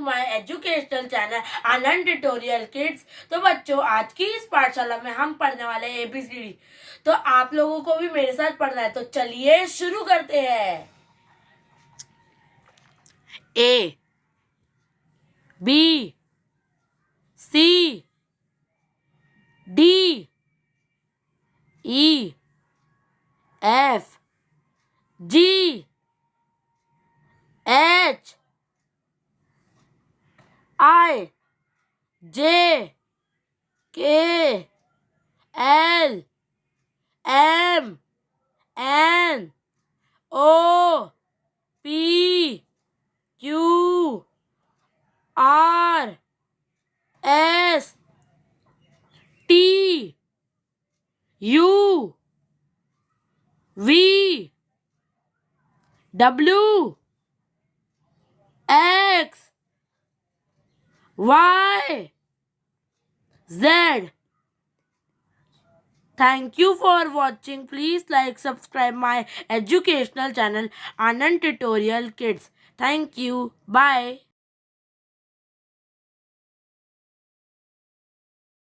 My educational channel Anand tutorial kids. तो बच्चों, आज की इस पाठशाला में हम पढ़ने वाले हैं ABCD। तो आप लोगों को भी मेरे साथ पढ़ना है, तो चलिए शुरू करते हैं। A B C D E F G H I J K L M N O P Q R S T U V W X Y Z. Thank you for watching. Please like, subscribe my educational channel Anand Tutorial Kids. Thank you. Bye.